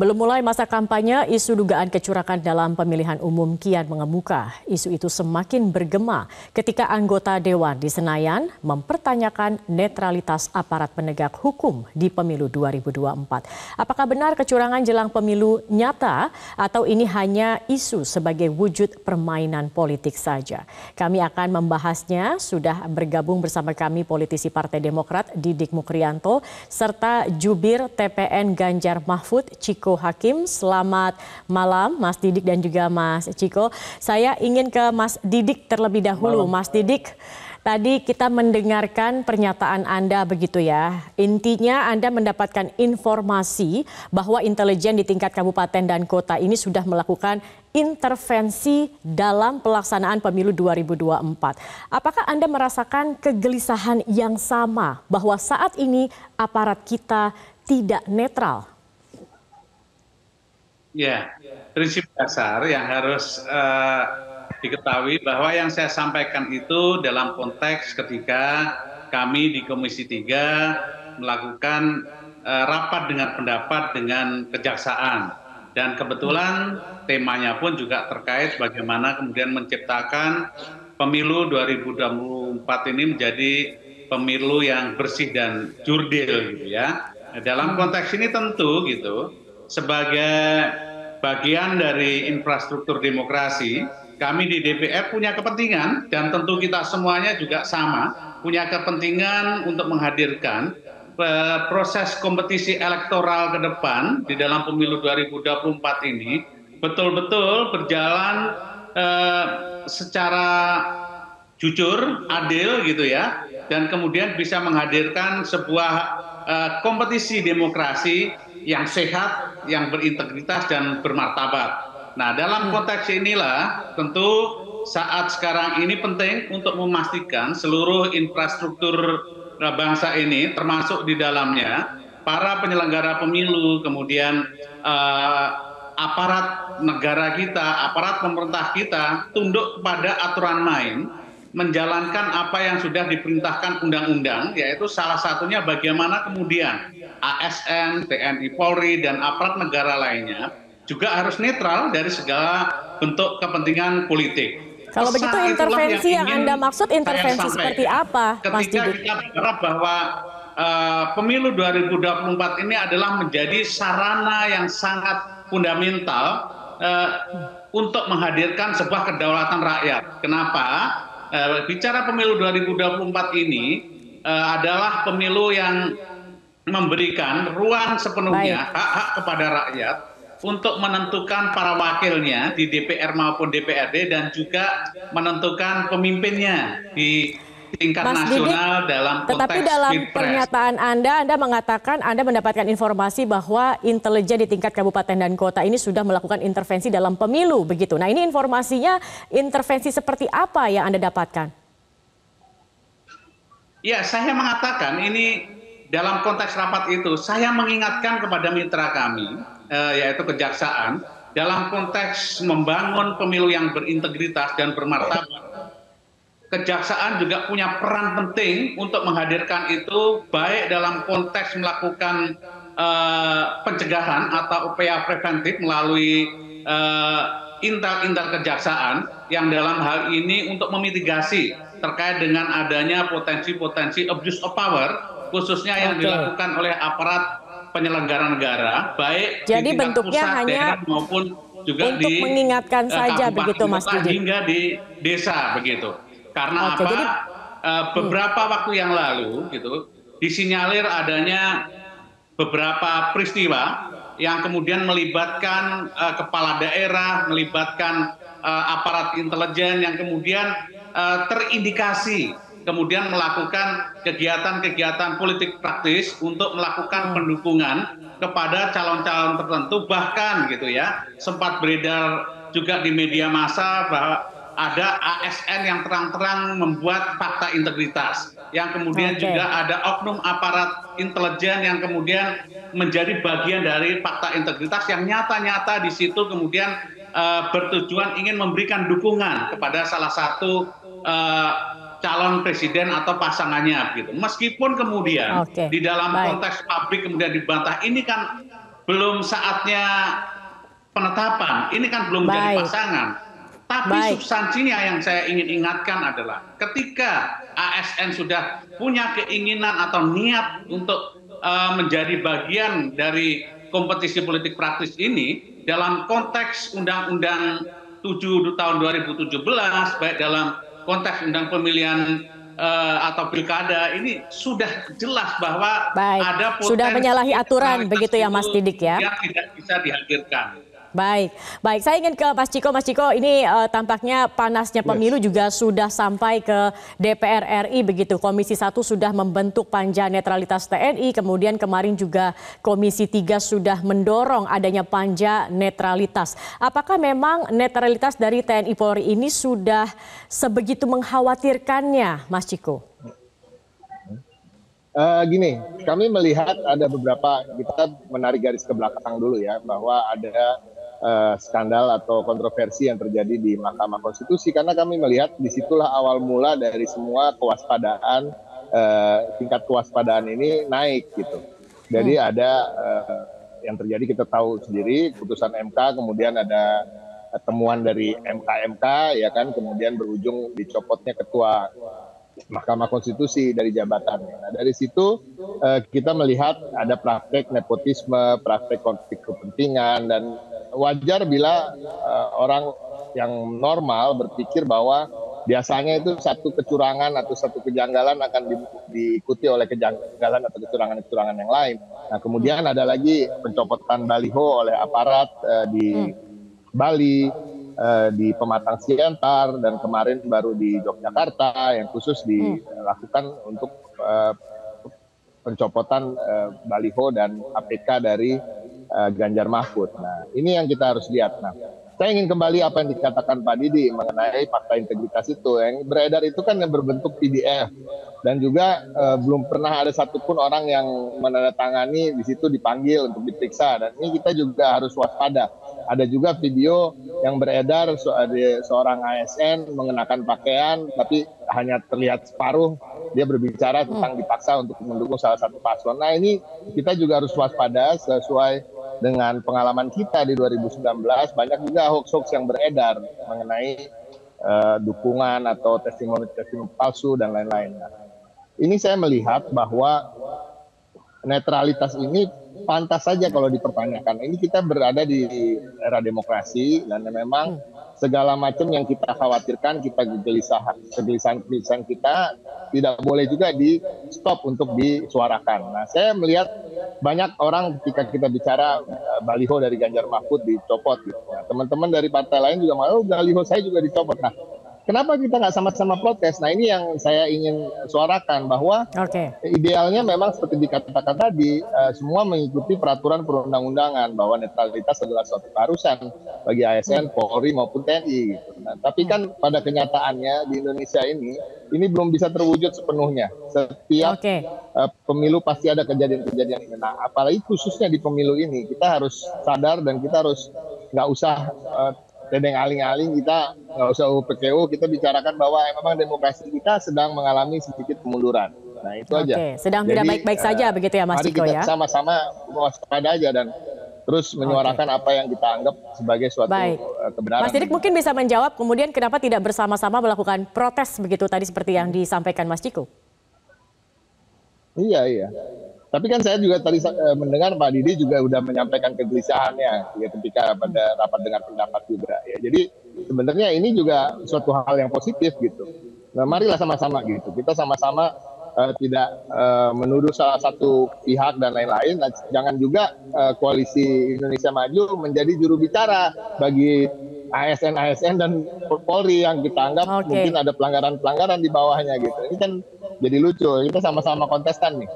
Belum mulai masa kampanye, isu dugaan kecurangan dalam pemilihan umum kian mengemuka. Isu itu semakin bergema ketika anggota Dewan di Senayan mempertanyakan netralitas aparat penegak hukum di pemilu 2024. Apakah benar kecurangan jelang pemilu nyata atau ini hanya isu sebagai wujud permainan politik saja? Kami akan membahasnya. Sudah bergabung bersama kami politisi Partai Demokrat Didik Mukrianto serta jubir TPN Ganjar Mahfud Chiko Hakim. Selamat malam Mas Didik dan juga Mas Chiko. Saya ingin ke Mas Didik terlebih dahulu. Mas Didik, tadi kita mendengarkan pernyataan Anda begitu ya. Intinya Anda mendapatkan informasi bahwa intelijen di tingkat kabupaten dan kota ini sudah melakukan intervensi dalam pelaksanaan pemilu 2024. Apakah Anda merasakan kegelisahan yang sama bahwa saat ini aparat kita tidak netral? Ya, prinsip dasar yang harus diketahui bahwa yang saya sampaikan itu dalam konteks ketika kami di Komisi 3 melakukan rapat dengan pendapat dengan kejaksaan. Dan kebetulan temanya pun juga terkait bagaimana kemudian menciptakan pemilu 2024 ini menjadi pemilu yang bersih dan jurdil gitu ya. Dalam konteks ini tentu gitu, sebagai bagian dari infrastruktur demokrasi, kami di DPR punya kepentingan dan tentu kita semuanya juga sama, punya kepentingan untuk menghadirkan proses kompetisi elektoral ke depan di dalam pemilu 2024 ini betul-betul berjalan secara jujur, adil gitu ya, dan kemudian bisa menghadirkan sebuah kompetisi demokrasi yang sehat, yang berintegritas dan bermartabat. Nah, dalam konteks inilah tentu saat sekarang ini penting untuk memastikan seluruh infrastruktur bangsa ini termasuk di dalamnya para penyelenggara pemilu, kemudian aparat negara kita, aparat pemerintah kita tunduk kepada aturan main, menjalankan apa yang sudah diperintahkan undang-undang, yaitu salah satunya bagaimana kemudian ASN, TNI Polri, dan aparat negara lainnya juga harus netral dari segala bentuk kepentingan politik. Kalau begitu intervensi yang Anda maksud intervensi seperti apa, Mas Didik? Ketika kita berharap bahwa pemilu 2024 ini adalah menjadi sarana yang sangat fundamental untuk menghadirkan sebuah kedaulatan rakyat. Kenapa? Bicara pemilu 2024 ini adalah pemilu yang memberikan ruang sepenuhnya hak-hak kepada rakyat untuk menentukan para wakilnya di DPR maupun DPRD dan juga menentukan pemimpinnya di tingkat Mas nasional Didik, dalam konteks tetapi dalam Pilpres. pernyataan Anda mengatakan Anda mendapatkan informasi bahwa intelijen di tingkat kabupaten dan kota ini sudah melakukan intervensi dalam pemilu begitu. Nah, ini informasinya intervensi seperti apa yang Anda dapatkan? Ya, saya mengatakan ini dalam konteks rapat itu saya mengingatkan kepada mitra kami yaitu kejaksaan dalam konteks membangun pemilu yang berintegritas dan bermartabat. Kejaksaan juga punya peran penting untuk menghadirkan itu baik dalam konteks melakukan pencegahan atau upaya preventif melalui intel kejaksaan yang dalam hal ini untuk memitigasi terkait dengan adanya potensi-potensi abuse of power khususnya yang dilakukan oleh aparat penyelenggara negara baik jadi di tingkat bentuknya pusat, hanya daerah maupun juga untuk di mengingatkan saja begitu Mas Didik, hingga di desa begitu. Karena apa? Jadi, beberapa waktu yang lalu gitu disinyalir adanya beberapa peristiwa yang kemudian melibatkan kepala daerah, melibatkan aparat intelijen yang kemudian terindikasi kemudian melakukan kegiatan-kegiatan politik praktis untuk melakukan pendukungan kepada calon-calon tertentu, bahkan gitu ya sempat beredar juga di media massa bahwa ada ASN yang terang-terang membuat fakta integritas, yang kemudian juga ada oknum aparat intelijen yang kemudian menjadi bagian dari fakta integritas yang nyata-nyata di situ kemudian bertujuan ingin memberikan dukungan kepada salah satu calon presiden atau pasangannya gitu. Meskipun kemudian di dalam konteks publik kemudian dibantah, ini kan belum saatnya penetapan. Ini kan belum jadi Baik, pasangan. Tapi baik. substansinya yang saya ingin ingatkan adalah ketika ASN sudah punya keinginan atau niat untuk menjadi bagian dari kompetisi politik praktis ini dalam konteks Undang-Undang 7 tahun 2017, baik dalam konteks undang pemilihan atau pilkada, ini sudah jelas bahwa Baik, ada sudah potensi menyalahi aturan netralitas begitu ya itu Mas Didik ya? yang tidak bisa dihadirkan. Baik, baik. Saya ingin ke Mas Ciko. Mas Ciko, ini tampaknya panasnya pemilu juga sudah sampai ke DPR RI begitu. Komisi 1 sudah membentuk panja netralitas TNI, kemudian kemarin juga Komisi 3 sudah mendorong adanya panja netralitas. Apakah memang netralitas dari TNI Polri ini sudah sebegitu mengkhawatirkannya, Mas Ciko? Gini, kami melihat ada beberapa, kita menarik garis ke belakang dulu ya, bahwa ada skandal atau kontroversi yang terjadi di Mahkamah Konstitusi, karena kami melihat disitulah awal mula dari semua kewaspadaan, tingkat kewaspadaan ini naik gitu. Jadi ada yang terjadi, kita tahu sendiri, putusan MK, kemudian ada temuan dari MK, ya kan, kemudian berujung dicopotnya ketua Mahkamah Konstitusi dari jabatannya. Nah, dari situ kita melihat ada praktek nepotisme, praktek konflik kepentingan, dan wajar bila orang yang normal berpikir bahwa biasanya itu satu kecurangan atau satu kejanggalan akan diikuti oleh kejanggalan atau kecurangan-kecurangan yang lain. Nah, kemudian ada lagi pencopotan baliho oleh aparat di Bali, di Pematang Siantar, dan kemarin baru di Yogyakarta yang khusus dilakukan untuk pencopotan baliho dan APK dari Ganjar Mahfud. Nah, ini yang kita harus lihat. Nah, saya ingin kembali apa yang dikatakan Pak Didi mengenai fakta integritas itu. Yang beredar itu kan yang berbentuk PDF, dan juga belum pernah ada satupun orang yang menandatangani di situ dipanggil untuk diperiksa. Dan ini kita juga harus waspada. Ada juga video yang beredar seorang ASN mengenakan pakaian tapi hanya terlihat separuh, dia berbicara tentang dipaksa untuk mendukung salah satu paslon. Nah, ini kita juga harus waspada. Sesuai dengan pengalaman kita di 2019, banyak juga hoax-hoax yang beredar mengenai dukungan atau testimoni-testimoni palsu dan lain-lain. Nah, ini saya melihat bahwa netralitas ini pantas saja kalau dipertanyakan. Ini kita berada di era demokrasi, dan memang segala macam yang kita khawatirkan, kita kegelisahan kita tidak boleh juga di stop untuk disuarakan. Nah, saya melihat banyak orang ketika kita bicara baliho dari Ganjar Mahfud dicopot gitu. Nah, teman-teman dari partai lain juga mau baliho saya juga dicopot. Nah, kenapa kita nggak sama-sama protes? Nah, ini yang saya ingin suarakan, bahwa idealnya memang seperti dikatakan tadi, semua mengikuti peraturan perundang-undangan, bahwa netralitas adalah suatu keharusan bagi ASN, Polri maupun TNI. Gitu. Nah, tapi kan pada kenyataannya di Indonesia ini belum bisa terwujud sepenuhnya. Setiap pemilu pasti ada kejadian-kejadian ini. Nah, apalagi khususnya di pemilu ini, kita harus sadar dan kita harus nggak usah tedeng aling-aling, kita nggak usah PKU, kita bicarakan bahwa memang demokrasi kita sedang mengalami sedikit kemunduran. Nah, itu aja. Sedang tidak baik-baik saja begitu ya Mas Ciko ya? Mari kita sama-sama waspada aja dan terus menyuarakan apa yang kita anggap sebagai suatu kebenaran. Mas Didik mungkin bisa menjawab kemudian kenapa tidak bersama-sama melakukan protes begitu tadi seperti yang disampaikan Mas Ciko? Iya. Tapi kan saya juga tadi mendengar Pak Didi juga udah menyampaikan kegelisahannya ya, ketika pada rapat dengar pendapat juga. Ya, jadi sebenarnya ini juga suatu hal yang positif gitu. Nah, marilah sama-sama gitu. Kita sama-sama tidak menuduh salah satu pihak dan lain-lain. Nah, jangan juga koalisi Indonesia Maju menjadi juru bicara bagi ASN dan Polri yang kita anggap mungkin ada pelanggaran-pelanggaran di bawahnya gitu. Ini kan jadi lucu. Kita sama-sama kontestan nih.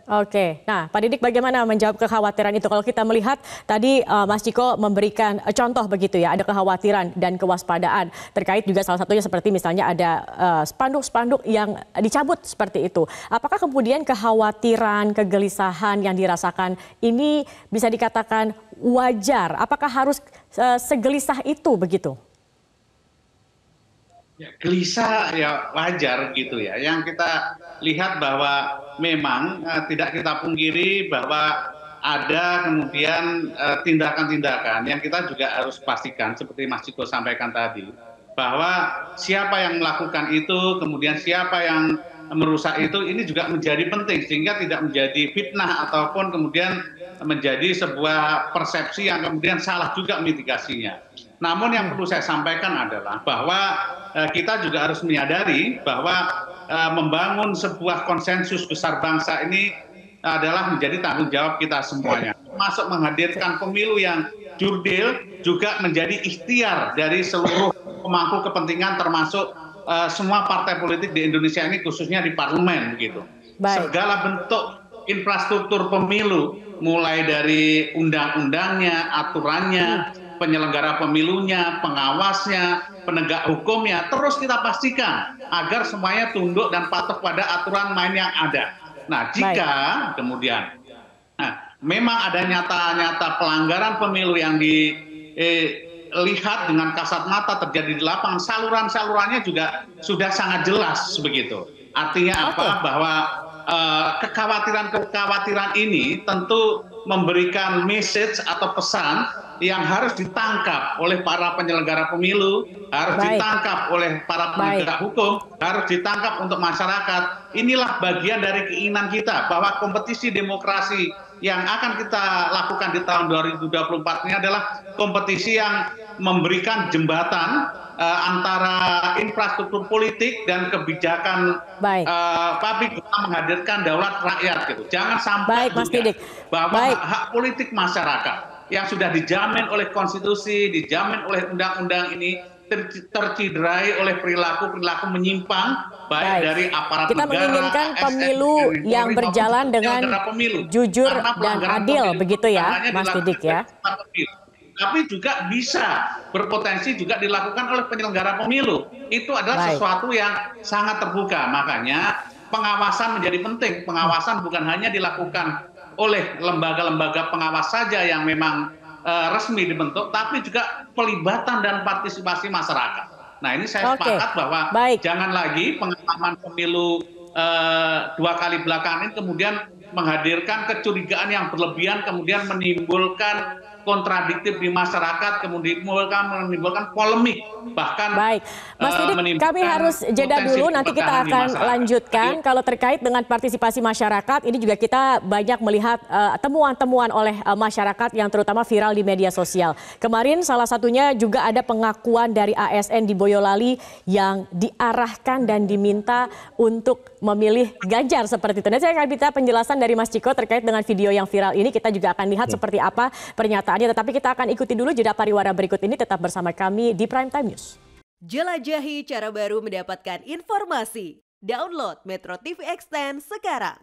Oke, nah Pak Didik bagaimana menjawab kekhawatiran itu? Kalau kita melihat tadi Mas Ciko memberikan contoh begitu ya, ada kekhawatiran dan kewaspadaan terkait juga salah satunya seperti misalnya ada spanduk-spanduk yang dicabut seperti itu. Apakah kemudian kekhawatiran, kegelisahan yang dirasakan ini bisa dikatakan wajar? Apakah harus segelisah itu begitu? Ya, gelisah ya wajar gitu ya. Yang kita lihat bahwa memang tidak kita pungkiri bahwa ada kemudian tindakan-tindakan yang kita juga harus pastikan seperti Mas Ciko sampaikan tadi, bahwa siapa yang melakukan itu, kemudian siapa yang merusak itu, ini juga menjadi penting sehingga tidak menjadi fitnah ataupun kemudian menjadi sebuah persepsi yang kemudian salah juga mitigasinya. Namun yang perlu saya sampaikan adalah bahwa kita juga harus menyadari bahwa membangun sebuah konsensus besar bangsa ini adalah menjadi tanggung jawab kita semuanya. Termasuk menghadirkan pemilu yang jurdil juga menjadi ikhtiar dari seluruh pemangku kepentingan termasuk semua partai politik di Indonesia ini khususnya di parlemen begitu. Segala bentuk infrastruktur pemilu mulai dari undang-undangnya, aturannya, penyelenggara pemilunya, pengawasnya, penegak hukumnya terus kita pastikan agar semuanya tunduk dan patuh pada aturan main yang ada. Nah, jika kemudian memang ada nyata-nyata pelanggaran pemilu yang dilihat dengan kasat mata terjadi di lapangan, saluran-salurannya juga sudah sangat jelas begitu. Artinya apa? Bahwa kekhawatiran-kekhawatiran ini tentu memberikan message atau pesan yang harus ditangkap oleh para penyelenggara pemilu, harus ditangkap oleh para penegak hukum, harus ditangkap untuk masyarakat. Inilah bagian dari keinginan kita bahwa kompetisi demokrasi yang akan kita lakukan di tahun 2024 ini adalah kompetisi yang memberikan jembatan antara infrastruktur politik dan kebijakan publik menghadirkan daulat rakyat gitu. Jangan sampai bahwa hak politik masyarakat yang sudah dijamin oleh konstitusi, dijamin oleh undang-undang ini tercederai oleh perilaku-perilaku menyimpang baik dari aparat kita negara, menginginkan pemilu yang berjalan dengan jujur dan adil begitu ya, Mas Didik ya. Tapi juga bisa berpotensi juga dilakukan oleh penyelenggara pemilu. Itu adalah sesuatu yang sangat terbuka. Makanya pengawasan menjadi penting. Pengawasan bukan hanya dilakukan oleh lembaga-lembaga pengawas saja yang memang resmi dibentuk, tapi juga pelibatan dan partisipasi masyarakat. Nah, ini saya sepakat bahwa jangan lagi pengalaman pemilu 2 kali belakangan ini kemudian menghadirkan kecurigaan yang berlebihan, kemudian menimbulkan kontradiktif di masyarakat, kemudian menimbulkan polemik, bahkan Mas Didik, kami harus jeda dulu, nanti kita akan lanjutkan. Kalau terkait dengan partisipasi masyarakat, ini juga kita banyak melihat temuan-temuan oleh masyarakat yang terutama viral di media sosial. Kemarin salah satunya juga ada pengakuan dari ASN di Boyolali yang diarahkan dan diminta untuk memilih Ganjar seperti itu. Nanti saya akan minta penjelasan dari Mas Ciko terkait dengan video yang viral ini. Kita juga akan lihat seperti apa pernyataan. Tetapi kita akan ikuti dulu jeda pariwara berikut ini. Tetap bersama kami di Prime Time News. Jelajahi cara baru mendapatkan informasi. Download Metro TV Extend sekarang.